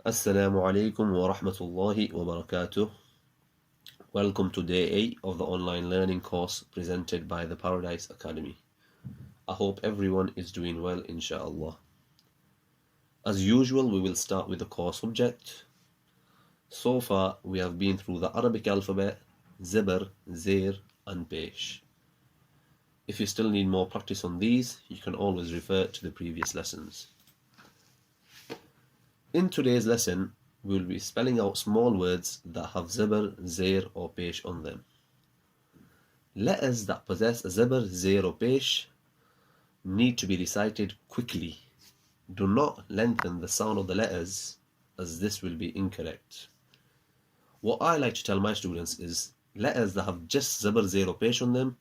Assalamu alaikum wa rahmatullahi wa barakatuh. Welcome to day 8 of the online learning course presented by the Paradise Academy. I hope everyone is doing well, inshallah. As usual, we will start with the core subject. So far, we have been through the Arabic alphabet, Zibr, Zir, and Pesh. If you still need more practice on these, you can always refer to the previous lessons. In today's lesson, we will be spelling out small words that have Zibr, Zir, or Pesh on them. Letters that possess a Zibr, Zir, or Pesh need to be recited quickly. Do not lengthen the sound of the letters, as this will be incorrect. What I like to tell my students is letters that have just Zibr, Zir, or Pesh on them,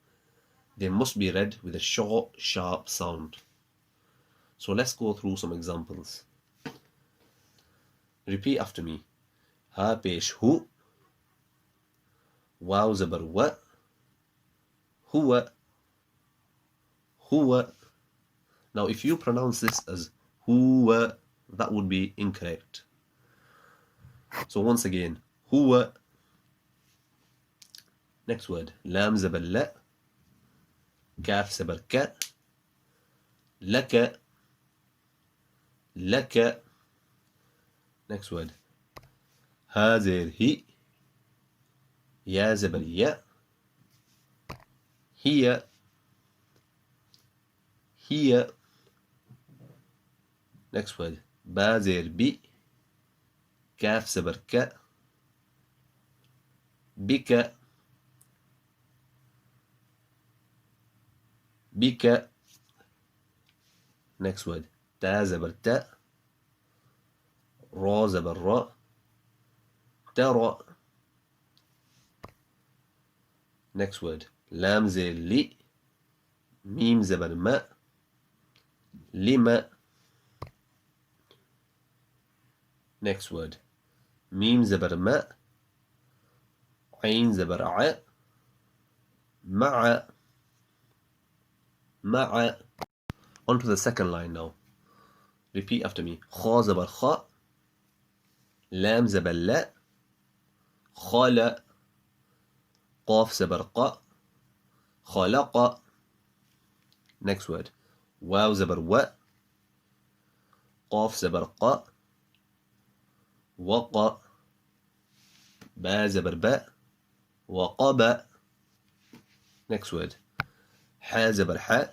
they must be read with a short, sharp sound. So let's go through some examples. Repeat after me. Ha Pesh Hu, Waw Zibr Wa, Huwa, Huwa. Now if you pronounce this as Huwa, that would be incorrect. So once again, Huwa. Next word, Lam Zibr La, Kaf Zibr Ka, Laka, Laka. Next word, Ha Zir Hi, Ya Zibr Ya, Hiya, Hiya. Next word, Ba Zir Bi, Kaf Zibr Ka, Bika, Bika. Next word, Ta Zibr Ta, Ra Zibr Ra, Tara. Next word, Lam Zir Li, Mim Zibr Ma, Lima. Next word, Mim Zibr Ma, Ain Zibr A, Ma'a, Ma'a. On to the second line now. Repeat after me. Kha Zibr Kha, Lam Zibr La, Khala, Qaf Zibr Qa, Khalaqa. Next word, Waw Zibr Wa, Qaf Zibr Qa, Waqa, Ba Zibr Ba, Waqaba. Next word, Ha Zibr Ha,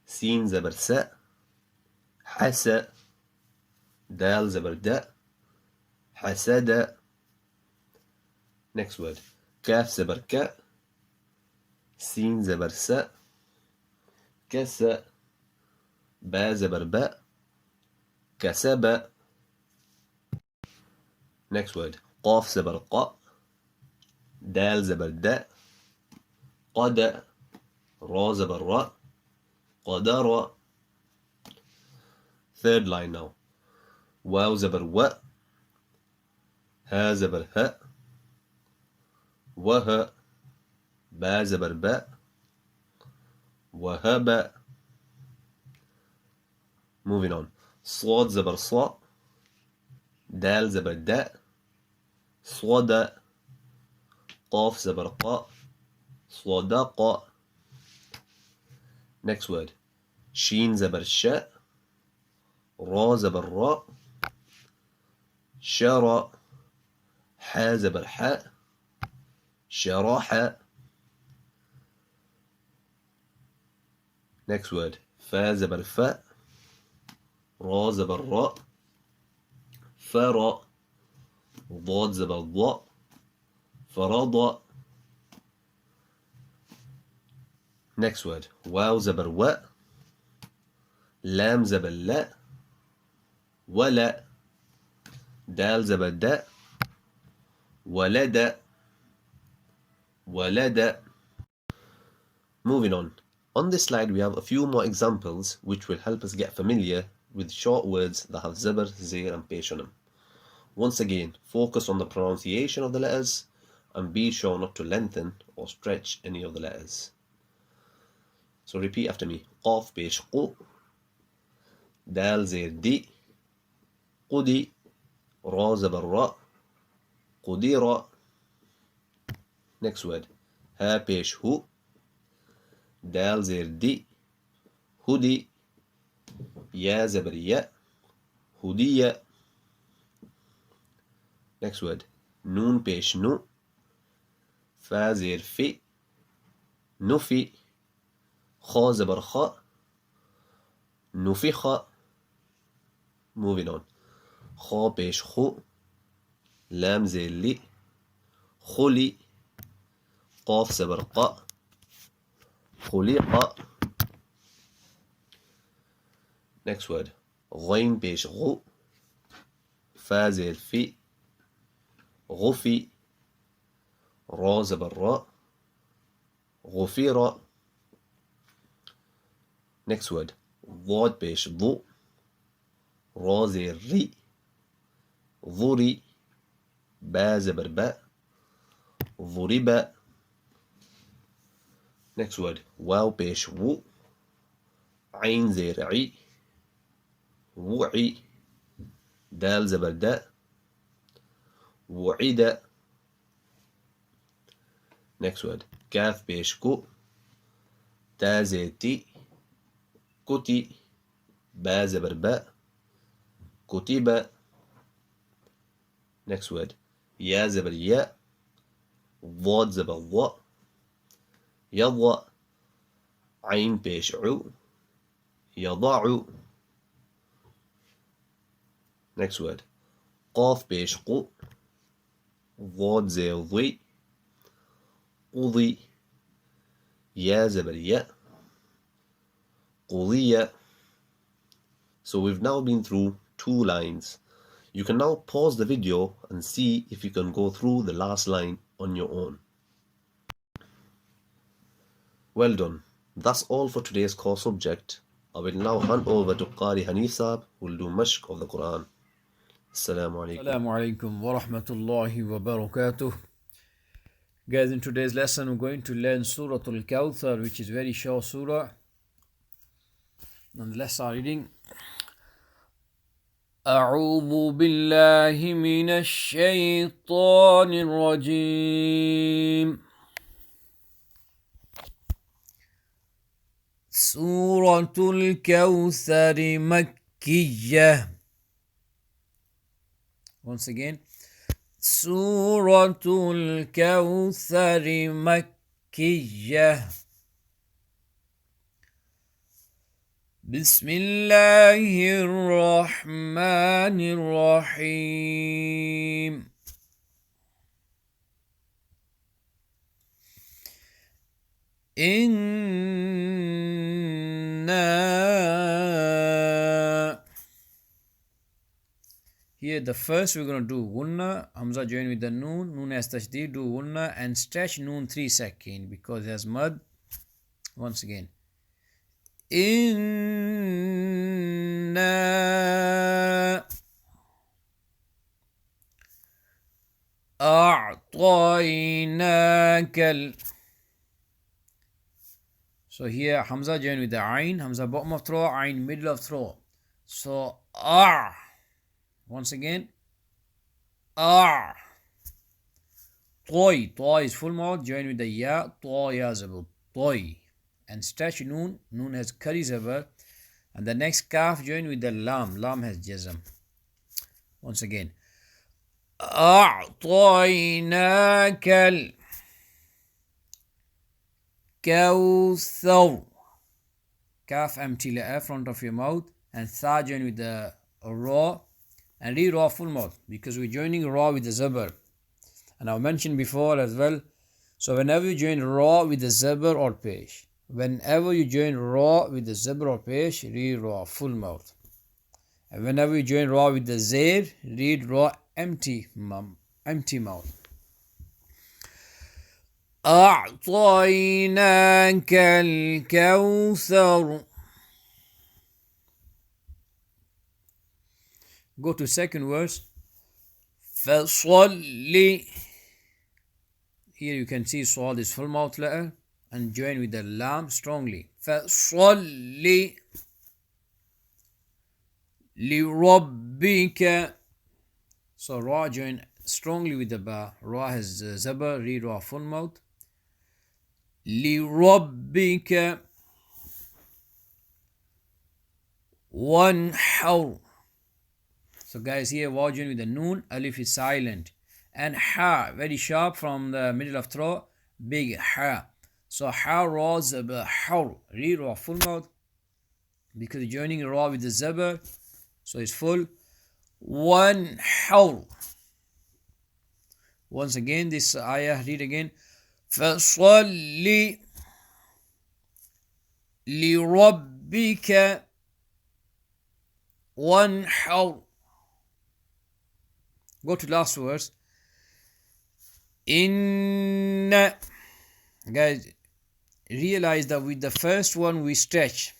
Sin Zibr Sa, Hasa, Dal Zibr Da, Hasada. Next word, Kaf Zibr Ka, Sin Zibr Sa, Kasa, Ba Zibr Ba, Kasaba. Next word, Qaf Zibr Qa, Dal Zibr Da, Qada, Ra Zibr Ra, Qadara. Third line now. Waw Zibr Wa, Ha Zibr Ha, Waha, Ba Zibr Ba, Wahaba. Moving on. Swad Zibr Sa, Dal Zibr Da, Swada, Qaf Zibr Qa, Swadaqa. Next word, Sheen Zibr Sha, Ra Zibr Ra, Shara, Ha Zibr Ha, Sharaha. Next word, Fa Zibr Fa, Ra Zibr Ra, Fara, Dad Zibr Da, Farada. Next word, Waw Zibr Wa, Lam Zibr La, Wala, Dal Zibr Da, Walada, Walada. Moving on. On this slide we have a few more examples which will help us get familiar with short words that have Zibr, Zir and Pesh on them. Once again, focus on the pronunciation of the letters and be sure not to lengthen or stretch any of the letters. So repeat after me. Qaf Pesh Qu, Dal Zir Di, Qudi, را زبر را قدير. Next word. ها بيش هو. دال زير دي هدي. يا زبر يا هدية. Next word. نون بيش نو. فا زير في نفي. خا زبر خا نفخ. Moving on. خا بيش خو. لام زير لي خلي. قاف زبر قا خليق. Next word. غين بيش غو. فا زير في غفي. را زبر را غفيرة. Next word. ضاد بيش ضو. را زير ري ضري. با زبر با ضرب. Next word. واو بيش وو. عين زير عي وعي. دال زبر دا وعيد. Next word. كاف بيش كو. تا زير تي كتي. با زبر با كتب. Next word. يا زبر يا ضاد زبر ضاء يضع. عين بيش عو يضع. Next word. قاف بيش قو. ضاد زي ضي قضي. يا زبر يا قضية. So we've now been through 2 lines. You can now pause the video and see if you can go through the last line on your own. Well done. That's all for today's core subject. I will now hand over to Qari Hanif Saab, who will do mashq of the Quran. Assalamu alaikum. Assalamu alaikum wa rahmatullahi wa barakatuh. Guys, in today's lesson we're going to learn Surah Al-Kawthar, which is very short surah. And let's start reading. أعوذ بالله من الشيطان الرجيم. سورة الكوثر مكية. Once again. سورة الكوثر مكية. بسم الله الرحمن الرحيم. Here the first we're going to do gunna, hamza join with the noon, noon as tashdid, do gunna and stretch noon 3 seconds because it has mud. Once again. إنا أعطيناك. So here hamza join with the ain, hamza bottom of throat, ain middle of throat. So once again, toy is full mouth, join with the ya, toy yazabul, toy. And stretch noon, noon has kari zabar. And the next kaf join with the lam, lam has jazm. Once again, أعطيناك الكوثر. Kaf empty la front of your mouth. And tha join with the ra. And read ra full mouth because we're joining ra with the zabar. And I've mentioned before as well. So whenever you join ra with the zabar or pesh, whenever you join ra with the zabar or pesh, read ra full mouth. And whenever you join ra with the zair, read ra empty mouth. أعطيناك الكوثر. Go to second verse. فصلي. Here you can see Swad is full mouth letter and join with the lam strongly. فصلي لربك. So Ra join strongly with the Ba. Ra has Zabar, read Ra full mouth. لربك وانحر. So guys, here Wa join with the Noon, Alif is silent. And Ha, very sharp from the middle of throat, big Ha. So Ha, Ra, Zabar, Har. Read Ra full mouth because joining Ra with the Zabar, so it's full. وانحر. Once again, this ayah, read again. فصل لربك وانحر. Go to last verse. In, guys, realize that with the first one we stretch,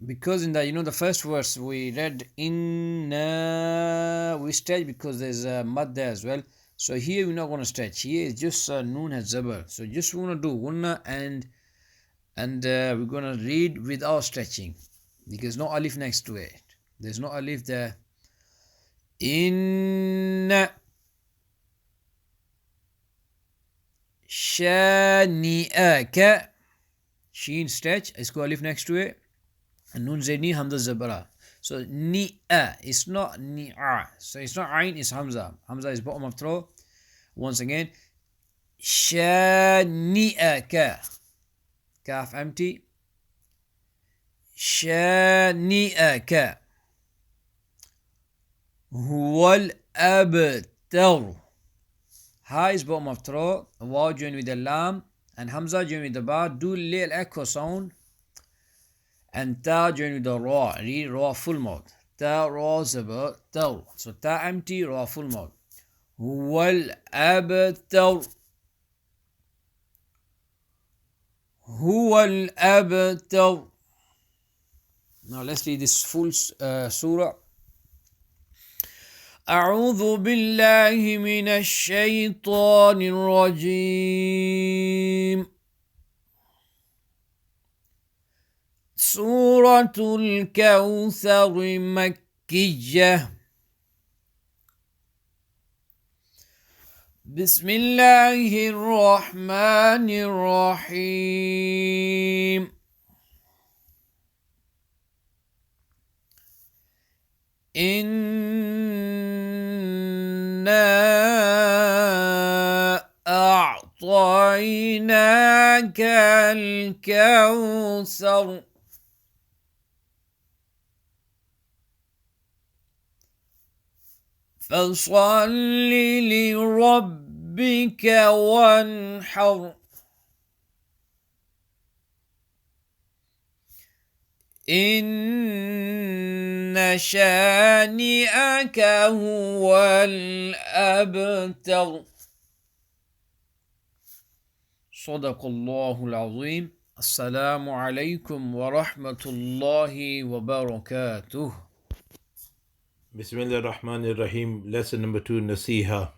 because in the the first verse we read inna, we stretch because there's a mad there as well. So here we're not going to stretch. Here it's just noon has zabar. So just want to do gunna, and we're going to read without stretching because no alif next to it. There's no alif there. Inna shani'aka. Sheen stretch. It's got alif next to it. And nun zaini hamza zabara. So ni'a. It's not ni'a. So it's not ain, it's hamza. Hamza is bottom of throat. Once again. Shani'aka. Kaf empty. شانئك هو الأبتر. Ha is bottom of throat. Waw join with the lam. And Hamza join with the ba. Do little echo sound. And ta join with the ra. Read ra full mouth. Ta ra zabar taw. So ta empty, ra full mouth. هو الأبتر. هو الأبتر. Now let's read this full surah. أعوذ بالله من الشيطان الرجيم. سورة الكوثر مكية. بسم الله الرحمن الرحيم. إنا أعطيناك الكوثر. فصل لربك وانحر. إن شانئك هو الأبتر. صدق الله العظيم. السلام عليكم ورحمة الله وبركاته. Bismillah ar-Rahman ar-Rahim. Lesson number 2, Nasiha.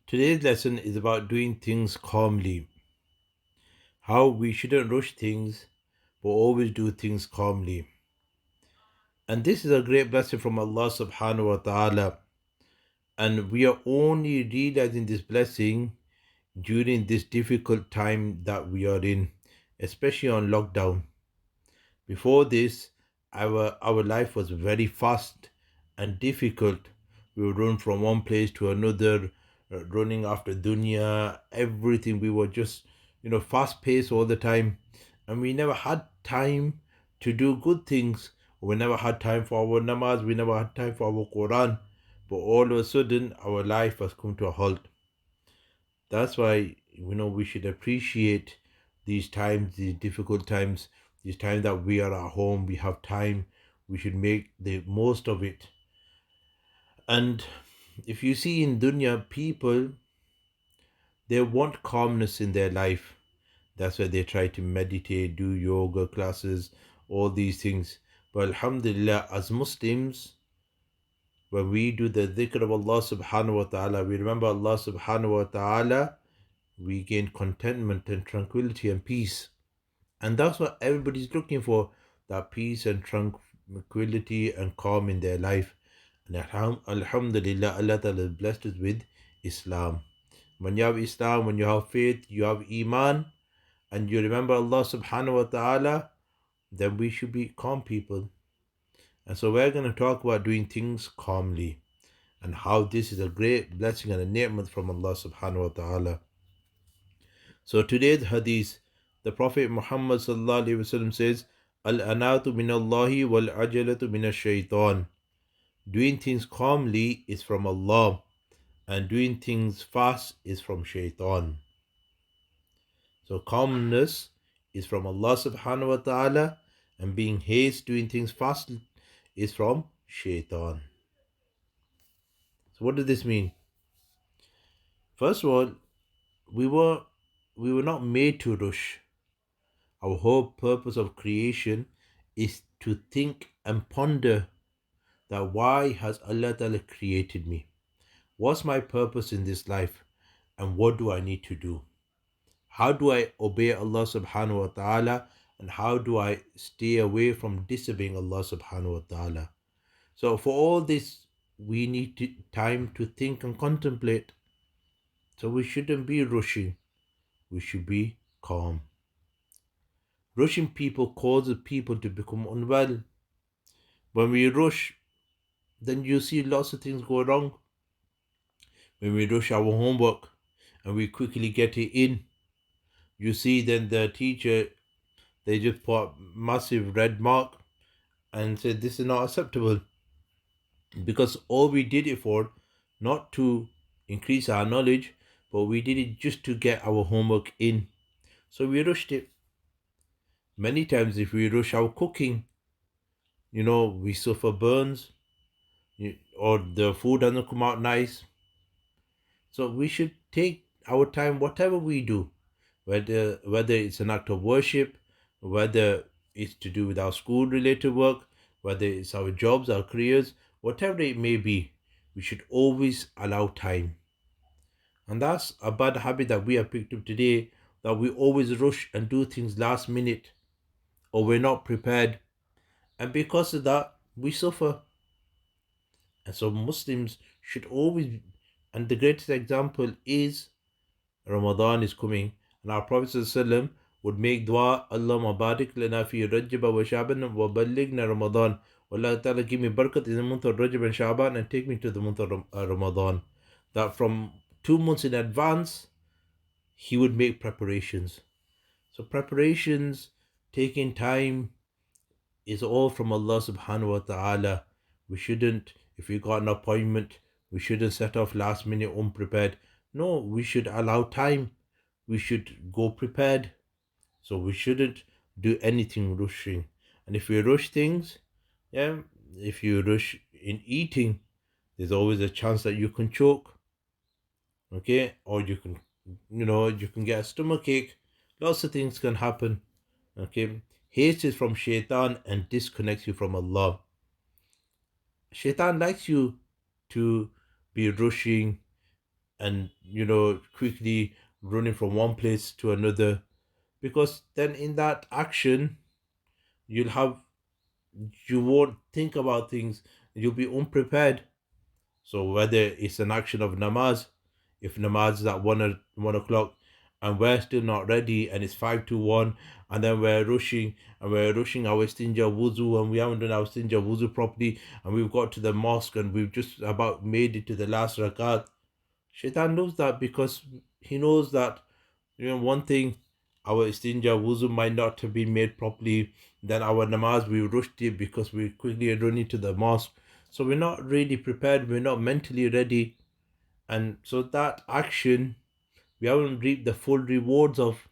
Today's lesson is about doing things calmly. How we shouldn't rush things, but always do things calmly. And this is a great blessing from Allah subhanahu wa ta'ala. And we are only realizing this blessing during this difficult time that we are in, especially on lockdown. Before this, our life was very fast and difficult. We would run from one place to another, running after dunya, everything. We were just, fast paced all the time, and we never had time to do good things. We never had time for our namaz. We never had time for our Quran. But all of a sudden, our life has come to a halt. That's why we should appreciate these times, these difficult times, these times that we are at home, we have time, we should make the most of it. And if you see in dunya, people, they want calmness in their life. That's why they try to meditate, do yoga classes, all these things. But alhamdulillah, as Muslims, when we do the dhikr of Allah subhanahu wa ta'ala, we remember Allah subhanahu wa ta'ala, we gain contentment and tranquility and peace. And that's what everybody's looking for, that peace and tranquility and calm in their life. And Alhamdulillah, Allah Ta'ala blessed us with Islam. When you have Islam, when you have faith, you have Iman, and you remember Allah subhanahu wa ta'ala, then we should be calm people. And so we're going to talk about doing things calmly and how this is a great blessing and a ni'mat from Allah subhanahu wa ta'ala. So today's hadith, the Prophet Muhammad sallallahu alaihi wasallam says, Al-anatu min Allahi wal ajalatu min ash-shaytan. Doing things calmly is from Allah, and doing things fast is from shaitan. So calmness is from Allah subhanahu wa ta'ala, and being haste, doing things fast, is from shaitan. So what does this mean? First of all, we were not made to rush. Our whole purpose of creation is to think and ponder that why has Allah Ta'ala created me? What's my purpose in this life? And what do I need to do? How do I obey Allah subhanahu wa ta'ala? And how do I stay away from disobeying Allah subhanahu wa ta'ala? So for all this, we need time to think and contemplate. So we shouldn't be rushing. We should be calm. Rushing people causes people to become unwell. When we rush, then you see lots of things go wrong. When we rush our homework and we quickly get it in, you see then the teacher, they just put massive red mark and said this is not acceptable, because all we did it for, not to increase our knowledge, but we did it just to get our homework in. So we rushed it. Many times if we rush our cooking, we suffer burns, or the food doesn't come out nice. So we should take our time, whatever we do, whether it's an act of worship, whether it's to do with our school related work, whether it's our jobs, our careers, whatever it may be, we should always allow time. And that's a bad habit that we have picked up today, that we always rush and do things last minute, or we're not prepared. And because of that, we suffer. And so Muslims should always, and the greatest example is Ramadan is coming, and our Prophet ﷺ would make dua, Allahumma barik lana fi Rajab wa Shaban wa ballighna Ramadan. Allah Ta'ala give me barakat in the month of Rajab and Shaban and take me to the month of Ramadan. That from 2 months in advance, he would make preparations. So preparations, taking time, is all from Allah subhanahu wa ta'ala. We shouldn't, if we got an appointment, we shouldn't set off last minute unprepared. No, we should allow time. We should go prepared. So we shouldn't do anything rushing. And if we rush things, if you rush in eating, there's always a chance that you can choke. Okay? Or you can get a stomach ache. Lots of things can happen. Okay? Haste is from shaitan and disconnects you from Allah. Shaitan likes you to be rushing and quickly running from one place to another, because then in that action you won't think about things, you'll be unprepared. So whether it's an action of namaz, if namaz is at 1 o'clock and we're still not ready and it's 5 to 1, and then we're rushing our istinja wuzu, and we haven't done our istinja wuzu properly, and we've got to the mosque and we've just about made it to the last rakat. Shaitan knows that, because he knows that one thing, our istinja wuzu might not have been made properly. Then our namaz, we rushed it because we quickly running to the mosque. So we're not really prepared, we're not mentally ready. And so that action, we haven't reaped the full rewards of.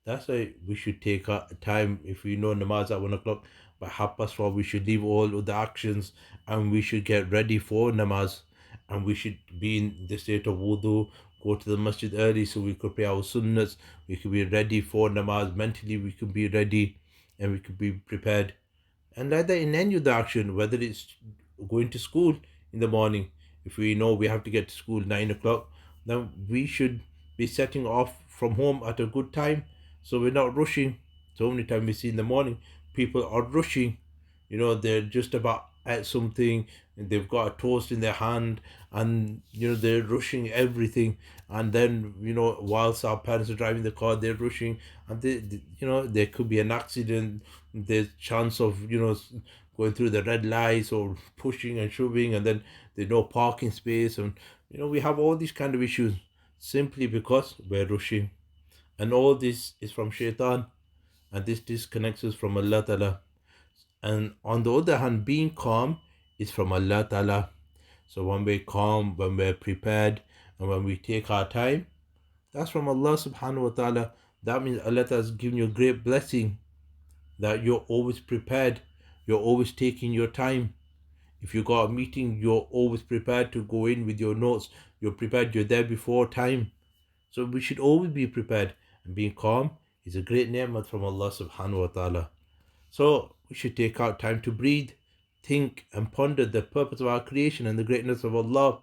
That's why we should take our time. If we know namaz at 1 o'clock, by 4:30, we should leave all of the actions and we should get ready for namaz. And we should be in the state of wudu, go to the masjid early so we could pray our sunnahs. We could be ready for namaz. Mentally, we could be ready and we could be prepared. And like that in any of the action, whether it's going to school in the morning, if we know we have to get to school 9 o'clock, then we should be setting off from home at a good time, so we're not rushing. So many times we see in the morning people are rushing, they're just about at something, and they've got a toast in their hand, and they're rushing everything. And then whilst our parents are driving the car, they're rushing, and there could be an accident. There's chance of going through the red lights or pushing and shoving, and then there's no parking space, and we have all these kind of issues simply because we're rushing. And all this is from shaitan, and this disconnects us from Allah Ta'ala. And on the other hand, being calm is from Allah Ta'ala. So when we're calm, when we're prepared, and when we take our time, that's from Allah Subhanahu wa Ta'ala. That means Allah has given you a great blessing, that you're always prepared, you're always taking your time. If you got a meeting, you're always prepared to go in with your notes, you're prepared, you're there before time. So we should always be prepared, and being calm is a great ni'mat from Allah Subhanahu wa Ta'ala. So we should take out time to breathe, think, and ponder the purpose of our creation and the greatness of Allah.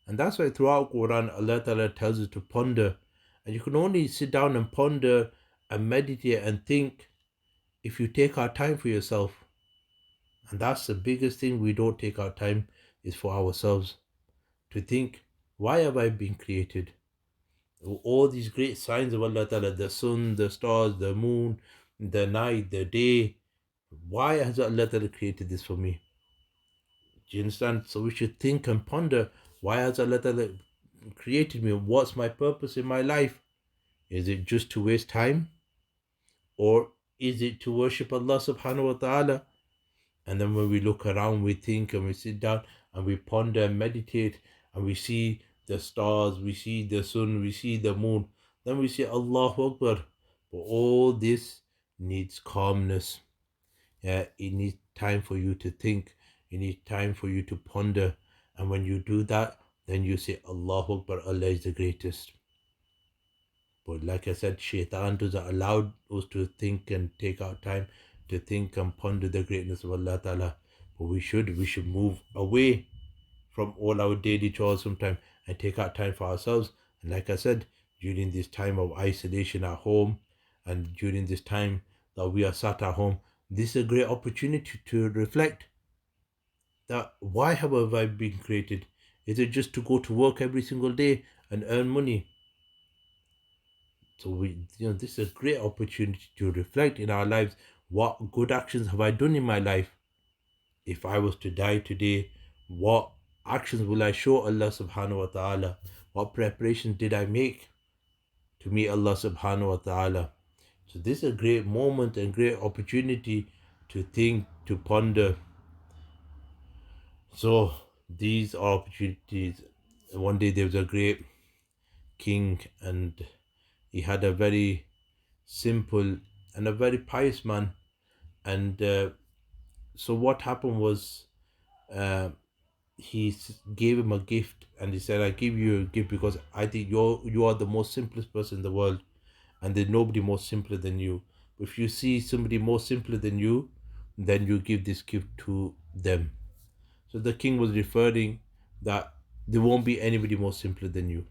And that's why throughout Quran, Allah Ta'ala tells us to ponder. And you can only sit down and ponder and meditate and think if you take out time for yourself. And that's the biggest thing we don't take our time, is for ourselves. To think, why have I been created? All these great signs of Allah Ta'ala, the sun, the stars, the moon, the night, the day. Why has Allah Ta'ala created this for me? Do you understand? So we should think and ponder, why has Allah Ta'ala created me? What's my purpose in my life? Is it just to waste time? Or is it to worship Allah Subhanahu wa Ta'ala? And then when we look around, we think and we sit down and we ponder and meditate, and we see the stars, we see the sun, we see the moon, then we say Allahu Akbar. But all this needs calmness. Yeah, it needs time for you to think. It needs time for you to ponder. And when you do that, then you say Allahu Akbar, Allah is the greatest. But like I said, shaitan doesn't allow us to think and take our time to think and ponder the greatness of Allah Ta'ala. But we should move away from all our daily chores sometimes and take out time for ourselves. And like I said, during this time of isolation at home, and during this time that we are sat at home, this is a great opportunity to reflect that, why have I been created? Is it just to go to work every single day and earn money? So this is a great opportunity to reflect in our lives. What good actions have I done in my life? If I was to die today, what actions will I show Allah Subhanahu wa Ta'ala? What preparations did I make to meet Allah Subhanahu wa Ta'ala? So this is a great moment and great opportunity to think, to ponder. So these are opportunities. One day there was a great king, and he had a very simple and a very pious man. And so what happened was, uh, he gave him a gift, and he said, I give you a gift because I think you are the most simplest person in the world, and there's nobody more simpler than you. If you see somebody more simpler than you, then you give this gift to them. So the king was referring that there won't be anybody more simpler than you.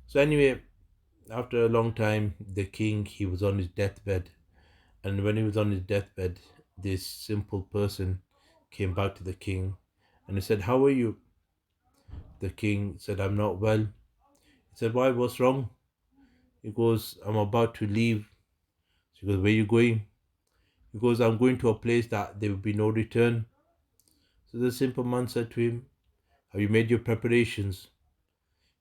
So anyway, after a long time, the king, he was on his deathbed. And when he was on his deathbed, this simple person came back to the king, and he said, how are you? The king said, I'm not well. He said, why? What's wrong? He goes, I'm about to leave. He goes, where are you going? He goes, I'm going to a place that there will be no return. So the simple man said to him, have you made your preparations?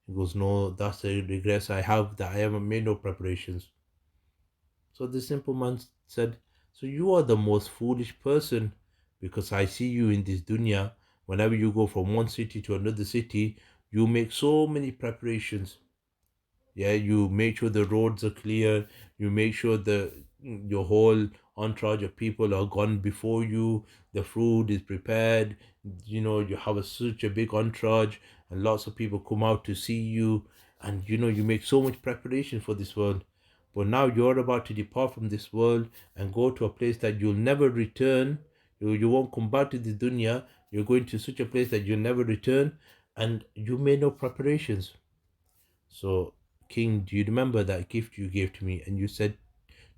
He goes, no, that's the regrets I have, that I haven't made no preparations. So the simple man said, so you are the most foolish person, because I see you in this dunya. Whenever you go from one city to another city, you make so many preparations. Yeah, you make sure the roads are clear, you make sure your whole entourage of people are gone before you, the food is prepared, you have such a big entourage, and lots of people come out to see you, and you make so much preparation for this world. But now you're about to depart from this world and go to a place that you'll never return. You won't come back to the dunya. You're going to such a place that you'll never return, and you made no preparations. So, king, do you remember that gift you gave to me? And you said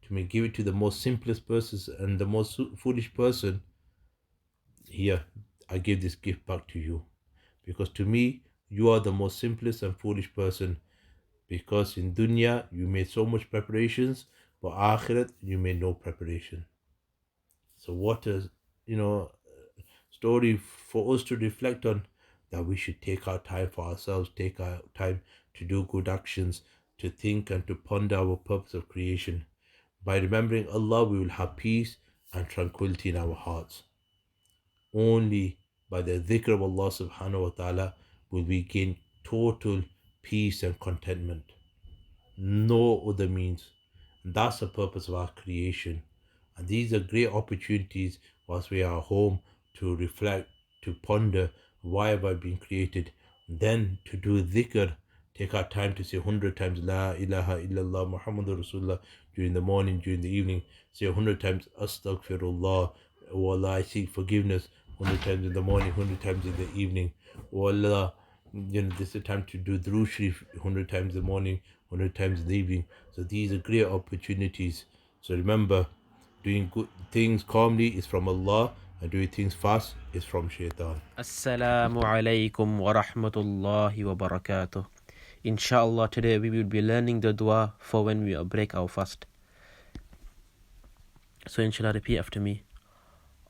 to me, give it to the most simplest person and the most foolish person. here, I give this gift back to you. Because to me, you are the most simplest and foolish person. Because in dunya, you made so much preparations, but akhirat, you made no preparation. So what a, you know, story for us to reflect on, that we should take our time for ourselves, take our time to do good actions, to think and to ponder our purpose of creation. By remembering Allah, we will have peace and tranquility in our hearts. Only by the dhikr of Allah subhanahu wa ta'ala will we gain total peace and contentment. No other means. And that's the purpose of our creation. And these are great opportunities whilst we are home to reflect, to ponder why have I been created. Then to do dhikr, take our time to say 100 times La ilaha illallah Muhammadur Rasulullah during the morning, during the evening. Say 100 times Astaghfirullah. Oh Allah, I seek forgiveness 100 times in the morning, 100 times in the evening. Oh Allah, this is the time to do Durood Sharif 100 times in the morning, 100 times in the evening. So these are great opportunities. So remember, doing good things calmly is from Allah, and doing things fast is from Shaitan. Assalamu alaikum wa rahmatullahi wa barakatuh. Inshallah, today we will be learning the dua for when we break our fast. So inshallah, repeat after me.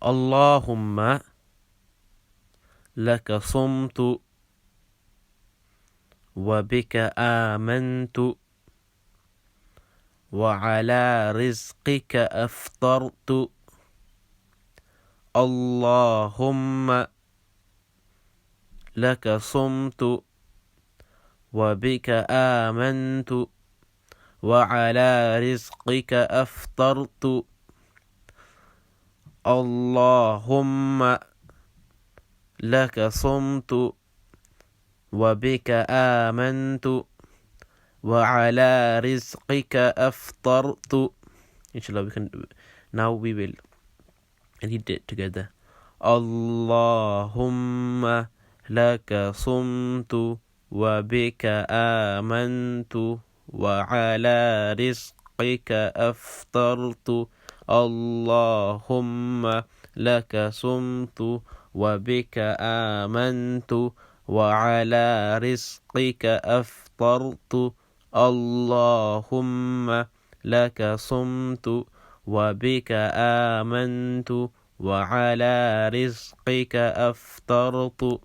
Allahumma laka sumtu wa bika amantu wa ala rizqika aftartu. Allahumma laka sumtu wa bika amantu wa ala rizqika aftartu. Allahumma laka sumtu wa bika amantu wa ala rizqika aftartu. Inshallah, we will read it together. Allahumma laka sumtu wa bika amantu wa ala rizqika aftartu. Allahumma laka sumtu wa bika amantu wa ala rizqika aftartu. Allahumma laka sumtu wa bika amantu wa ala rizqika aftartu.